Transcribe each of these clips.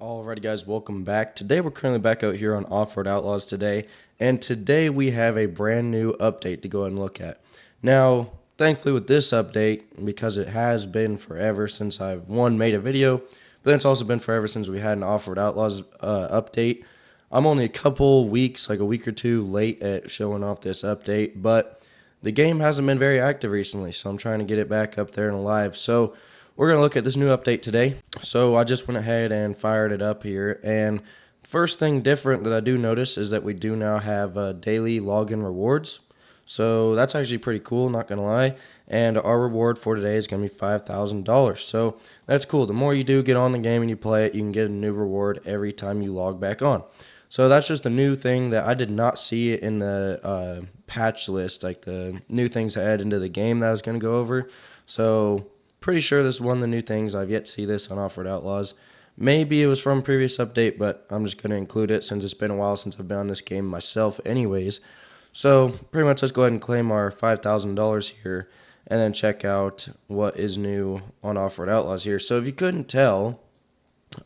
Alrighty guys, welcome back. Today we're currently back out here on Offroad Outlaws today, and today we have a brand new update to go ahead and look at. Now, thankfully with this update, because it has been forever since I've made a video, but then it's also been forever since we had an Offroad Outlaws update. I'm only a couple weeks, like a week or two late at showing off this update, but the game hasn't been very active recently, so I'm trying to get it back up there and alive. So we're going to look at this new update today. So I just went ahead and fired it up here. And first thing different that I do notice is that we do now have daily login rewards. So that's actually pretty cool, not going to lie. And our reward for today is going to be $5,000. So that's cool. The more you do get on the game and you play it, you can get a new reward every time you log back on. So that's just a new thing that I did not see in the patch list, like the new things to add into the game that I was going to go over. So pretty sure this is one of the new things. I've yet to see this on Offroad Outlaws. Maybe it was from a previous update, but I'm just going to include it since it's been a while since I've been on this game myself anyways. So pretty much let's go ahead and claim our $5,000 here and then check out what is new on Offroad Outlaws here. So if you couldn't tell,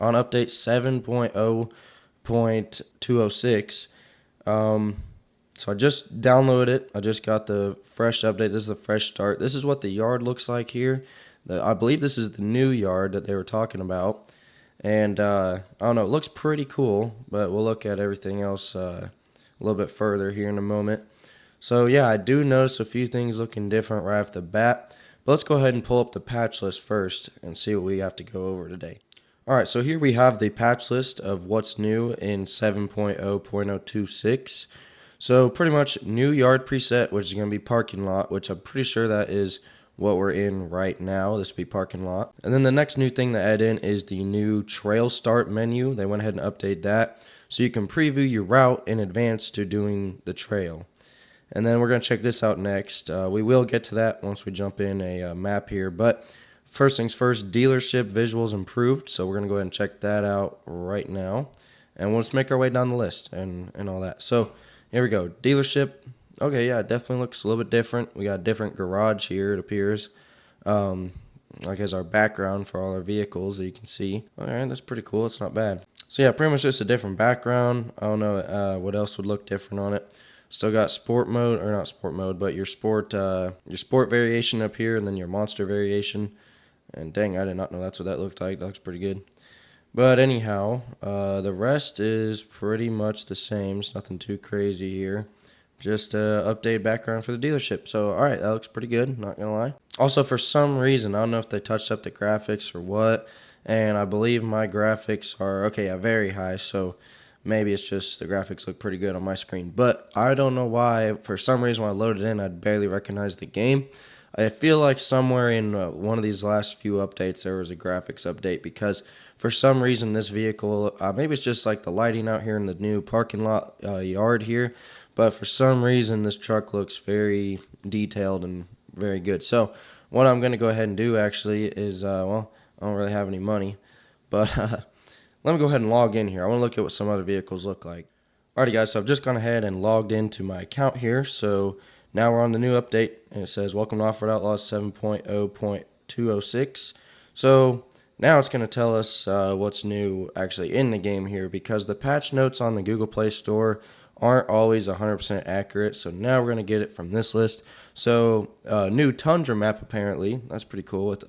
on update 7.0.206, so I just downloaded it. I just got the fresh update. This is the fresh start. This is what the yard looks like here. I believe this is the new yard that they were talking about. And I don't know, it looks pretty cool, but we'll look at everything else a little bit further here in a moment. So yeah, I do notice a few things looking different right off the bat. But let's go ahead and pull up the patch list first and see what we have to go over today. Alright, so here we have the patch list of what's new in 7.0.026. So pretty much new yard preset, which is going to be parking lot, which I'm pretty sure that is what we're in right now. This will be parking lot. And then the next new thing to add in is the new trail start menu. They went ahead and updated that. So you can preview your route in advance to doing the trail. And then we're going to check this out next. We will get to that once we jump in a map here. But first things first, dealership visuals improved. So we're going to go ahead and check that out right now. And we'll just make our way down the list and all that. So here we go. Dealership. Okay, yeah, it definitely looks a little bit different. We got a different garage here, it appears. Like as our background for all our vehicles that you can see. Alright, that's pretty cool. It's not bad. So yeah, pretty much just a different background. I don't know what else would look different on it. Still got sport mode, or not sport mode, but your sport variation up here, and then your monster variation. And dang, I did not know that's what that looked like. That looks pretty good. But anyhow, the rest is pretty much the same. It's nothing too crazy here. Just updated background for the dealership. So, alright, that looks pretty good, not going to lie. Also, for some reason, I don't know if they touched up the graphics or what, and I believe my graphics are, okay, yeah, very high, so maybe it's just the graphics look pretty good on my screen. But I don't know why, for some reason, when I loaded in, I'd barely recognize the game. I feel like somewhere in one of these last few updates, there was a graphics update, because for some reason, this vehicle, maybe it's just like the lighting out here in the new parking lot yard here, but for some reason, this truck looks very detailed and very good. So what I'm going to go ahead and do actually is, well, I don't really have any money, but let me go ahead and log in here. I want to look at what some other vehicles look like. Alrighty guys, so I've just gone ahead and logged into my account here. So now we're on the new update, and it says, welcome to Offroad Outlaws 7.0.206. So now it's going to tell us what's new actually in the game here, because the patch notes on the Google Play Store aren't always 100% accurate. So now we're going to get it from this list. So new Tundra map apparently. That's pretty cool, with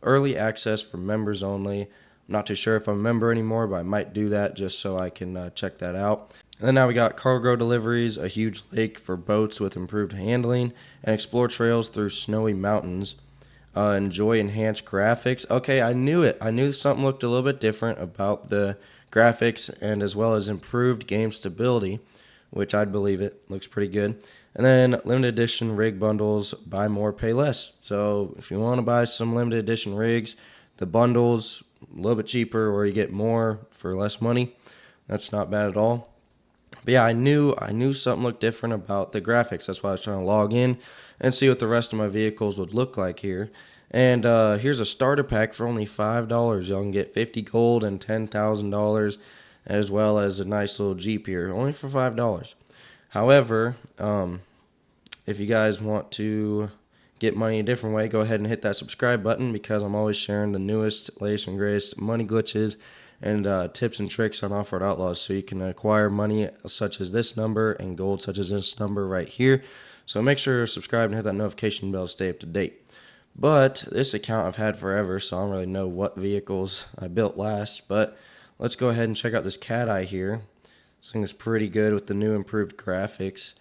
early access for members only. I'm not too sure if I'm a member anymore, but I might do that just so I can check that out. And then now we got cargo deliveries, a huge lake for boats with improved handling, and explore trails through snowy mountains. Enjoy enhanced graphics. Okay, I knew it. I knew something looked a little bit different about the graphics, and as well as improved game stability, which I'd believe it. Looks pretty good. And then limited edition rig bundles, buy more, pay less. So if you want to buy some limited edition rigs, the bundles a little bit cheaper, or you get more for less money. That's not bad at all. But yeah, I knew something looked different about the graphics. That's why I was trying to log in and see what the rest of my vehicles would look like here. And here's a starter pack for only $5. Y'all can get 50 gold and $10,000, as well as a nice little Jeep here, only for $5. However, if you guys want to get money a different way, go ahead and hit that subscribe button, because I'm always sharing the newest, latest, and greatest money glitches and tips and tricks on Offroad Outlaws, so you can acquire money such as this number and gold such as this number right here. So make sure to subscribe and hit that notification bell to stay up to date. But this account I've had forever, so I don't really know what vehicles I built last. But let's go ahead and check out this cat eye here. This thing is pretty good with the new improved graphics.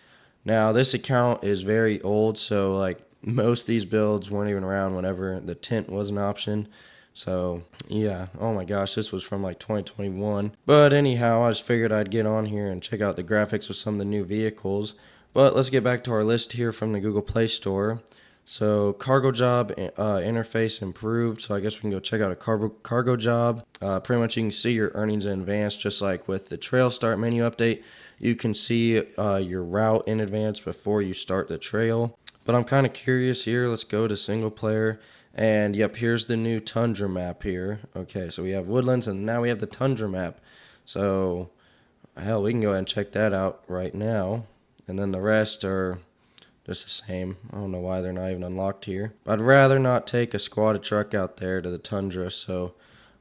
Now this account is very old, so like most of these builds weren't even around whenever the tint was an option. So yeah, oh my gosh, this was from like 2021. But anyhow, I just figured I'd get on here and check out the graphics of some of the new vehicles. But let's get back to our list here from the Google Play Store. So cargo job interface improved, so I guess we can go check out a cargo job. Pretty much you can see your earnings in advance, just like with the trail start menu update. You can see your route in advance before you start the trail. But I'm kind of curious here. Let's go to single player, and yep, here's the new Tundra map here. Okay, so we have woodlands and now we have the Tundra map. So hell, we can go ahead and check that out right now, and then the rest are just the same. I don't know why they're not even unlocked here. I'd rather not take a squatted truck out there to the Tundra, so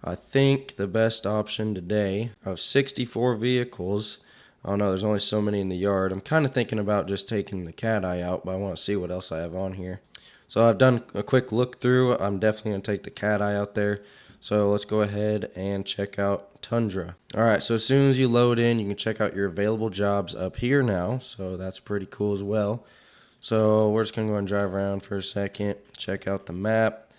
I think the best option today, out of 64 vehicles, I don't know, there's only so many in the yard. I'm kind of thinking about just taking the cat eye out, but I want to see what else I have on here. So I've done a quick look through. I'm definitely going to take the cat eye out there. So let's go ahead and check out Tundra. Alright, so as soon as you load in, you can check out your available jobs up here now. So that's pretty cool as well. So we're just going to go and drive around for a second, check out the map.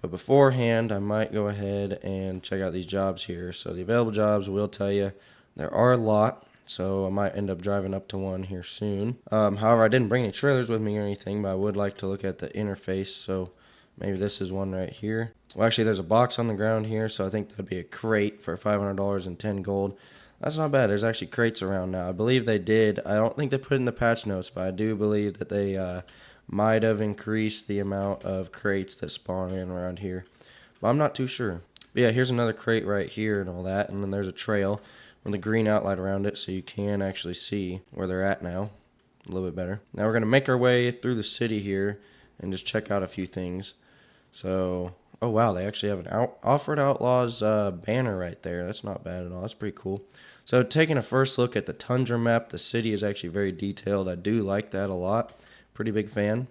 But beforehand, I might go ahead and check out these jobs here. So the available jobs will tell you there are a lot, so I might end up driving up to one here soon. However, I didn't bring any trailers with me or anything, but I would like to look at the interface. So maybe this is one right here. Well, actually, there's a box on the ground here, so I think that'd be a crate for $500 and 10 gold. That's not bad. There's actually crates around now. I believe they did. I don't think they put it in the patch notes, but I do believe that they might have increased the amount of crates that spawn in around here. But I'm not too sure. But yeah, here's another crate right here and all that. And then there's a trail with a green outline around it, so you can actually see where they're at now a little bit better. Now we're going to make our way through the city here and just check out a few things. So, oh wow, they actually have an Offroad Outlaws banner right there. That's not bad at all. That's pretty cool. So taking a first look at the Tundra map, the city is actually very detailed. I do like that a lot. Pretty big fan.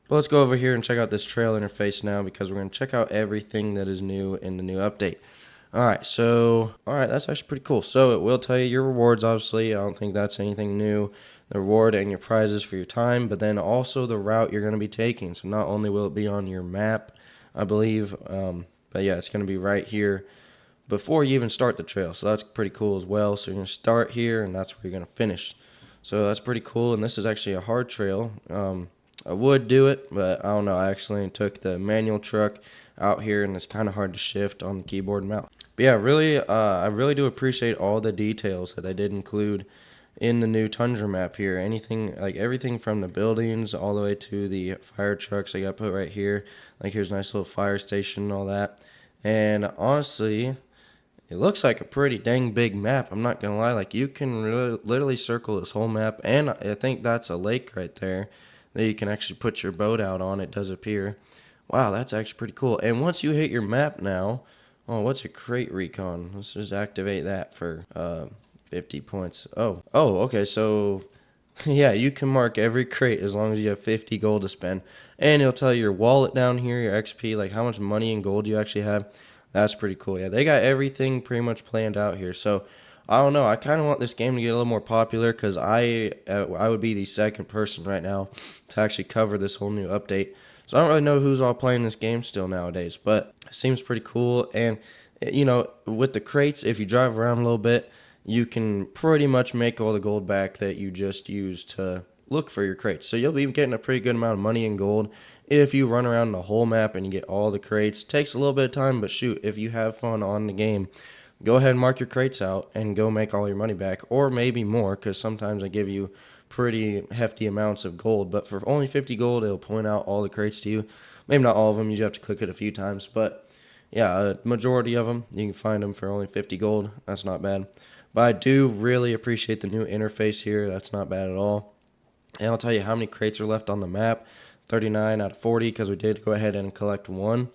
But let's go over here and check out this trail interface now, because we're going to check out everything that is new in the new update. Alright, that's actually pretty cool. So it will tell you your rewards, obviously. I don't think that's anything new. The reward and your prizes for your time, but then also the route you're going to be taking. So not only will it be on your map, I believe, but yeah, it's going to be right here before you even start the trail. So that's pretty cool as well. So you're going to start here, and that's where you're going to finish. So that's pretty cool, and this is actually a hard trail. I would do it, but I don't know. I actually took the manual truck out here, and it's kind of hard to shift on the keyboard and mouse. But yeah, I really do appreciate all the details that they did include in the new Tundra map here. Everything from the buildings all the way to the fire trucks I got put right here. Like here's a nice little fire station and all that. And honestly, it looks like a pretty dang big map. I'm not gonna lie. Like you can literally circle this whole map, and I think that's a lake right there that you can actually put your boat out on. It does appear. Wow, that's actually pretty cool. And once you hit your map now, oh, what's a crate recon? Let's just activate that for 50 points. Oh, okay. So yeah, you can mark every crate as long as you have 50 gold to spend, and it'll tell you your wallet down here, your XP, like how much money and gold you actually have. That's pretty cool. Yeah, they got everything pretty much planned out here. So I don't know. I kind of want this game to get a little more popular, because I would be the second person right now to actually cover this whole new update. So I don't really know who's all playing this game still nowadays, but it seems pretty cool. And you know, with the crates, if you drive around a little bit, you can pretty much make all the gold back that you just used to look for your crates. So you'll be getting a pretty good amount of money in gold if you run around the whole map and you get all the crates. It takes a little bit of time, but shoot, if you have fun on the game, go ahead and mark your crates out and go make all your money back, or maybe more, because sometimes they give you pretty hefty amounts of gold. But for only 50 gold, it'll point out all the crates to you. Maybe not all of them, you just have to click it a few times, but yeah, a majority of them, you can find them for only 50 gold. That's not bad. But I do really appreciate the new interface here. That's not bad at all. And I'll tell you how many crates are left on the map. 39 out of 40, because we did go ahead and collect one.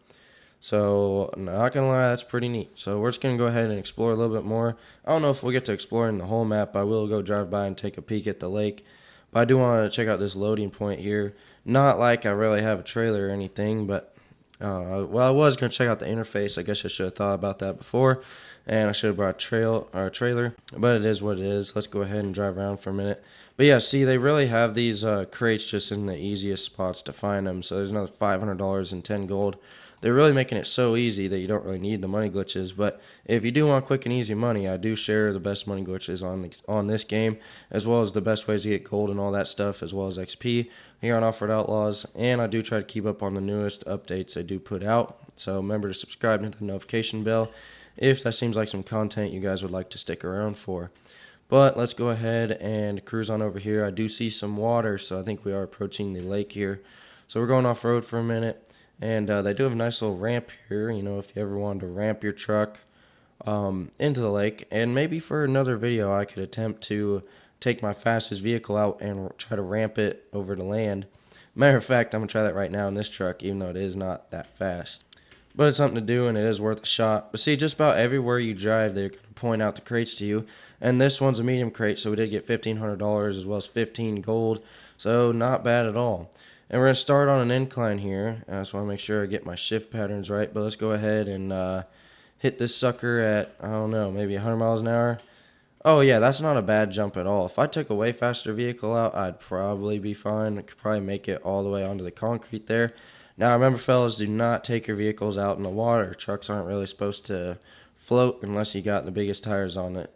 So, not gonna lie, that's pretty neat. So, we're just gonna go ahead and explore a little bit more. I don't know if we'll get to exploring the whole map. I will go drive by and take a peek at the lake. But I do want to check out this loading point here. Not like I really have a trailer or anything, but, well, I was gonna check out the interface. I guess I should have thought about that before. And I should have brought a trailer. But it is what it is. Let's go ahead and drive around for a minute. But yeah, see, they really have these crates just in the easiest spots to find them. So, there's another $500 and 10 gold. They're really making it so easy that you don't really need the money glitches. But if you do want quick and easy money, I do share the best money glitches on this game, as well as the best ways to get gold and all that stuff, as well as XP here on Offroad Outlaws. And I do try to keep up on the newest updates I do put out. So remember to subscribe and hit the notification bell if that seems like some content you guys would like to stick around for. But let's go ahead and cruise on over here. I do see some water, so I think we are approaching the lake here. So we're going off-road for a minute. And they do have a nice little ramp here, you know, if you ever wanted to ramp your truck into the lake. And maybe for another video, I could attempt to take my fastest vehicle out and try to ramp it over to land. Matter of fact, I'm going to try that right now in this truck, even though it is not that fast. But it's something to do, and it is worth a shot. But see, just about everywhere you drive, they're going to point out the crates to you. And this one's a medium crate, so we did get $1,500 as well as 15 gold. So not bad at all. And we're going to start on an incline here. I just want to make sure I get my shift patterns right. But let's go ahead and hit this sucker at, I don't know, maybe 100 miles an hour. Oh, yeah, that's not a bad jump at all. If I took a way faster vehicle out, I'd probably be fine. I could probably make it all the way onto the concrete there. Now, remember, fellas, do not take your vehicles out in the water. Trucks aren't really supposed to float unless you got the biggest tires on it.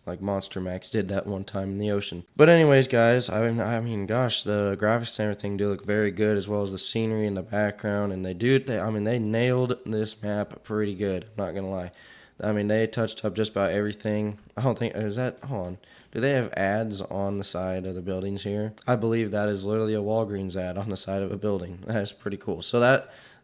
Like Monster Max did that one time in the ocean. But anyways, guys, I mean, gosh, the graphics and everything do look very good, as well as the scenery in the background. And they nailed this map pretty good. I'm not gonna lie. I mean, they touched up just about everything. I don't think, hold on. Do they have ads on the side of the buildings here? I believe that is literally a Walgreens ad on the side of a building. That's pretty cool. So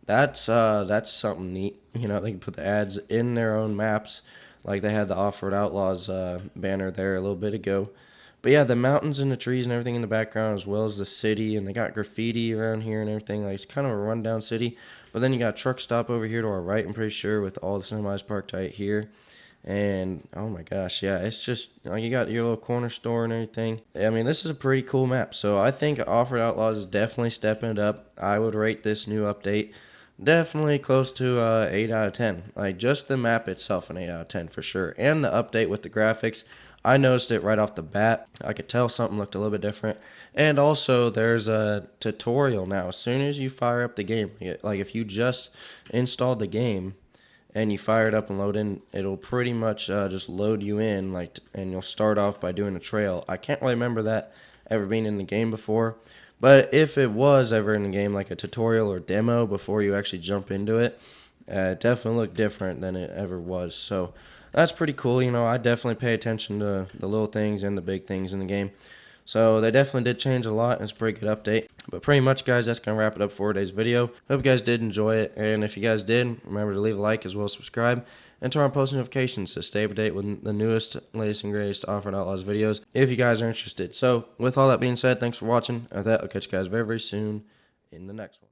that's something neat. You know, they can put the ads in their own maps. Like they had the Offroad Outlaws banner there a little bit ago. But yeah, the mountains and the trees and everything in the background, as well as the city, and they got graffiti around here and everything. Like, it's kind of a rundown city. But then you got a truck stop over here to our right, I'm pretty sure, with all the semis parked right here. And oh my gosh, yeah, it's just, you got your little corner store and everything. I mean, this is a pretty cool map. So I think Offroad Outlaws is definitely stepping it up. I would rate this new update definitely close to 8 out of 10. Like, just the map itself, an 8 out of 10 for sure. And the update with the graphics, I noticed it right off the bat. I could tell something looked a little bit different. And also, there's a tutorial now. As soon as you fire up the game, like if you just installed the game and you fire it up and load in, it'll pretty much just load you in, and you'll start off by doing a trail. I can't really remember that ever being in the game before. But if it was ever in the game, like a tutorial or demo before you actually jump into it, it definitely looked different than it ever was. So that's pretty cool. You know, I definitely pay attention to the little things and the big things in the game. So they definitely did change a lot, and it's a pretty good update. But pretty much, guys, that's going to wrap it up for today's video. Hope you guys did enjoy it. And if you guys did, remember to leave a like as well as subscribe. And turn on post notifications to stay up to date with the newest, latest, and greatest Offroad Outlaws videos if you guys are interested. So, with all that being said, thanks for watching. With that, I'll catch you guys very, very soon in the next one.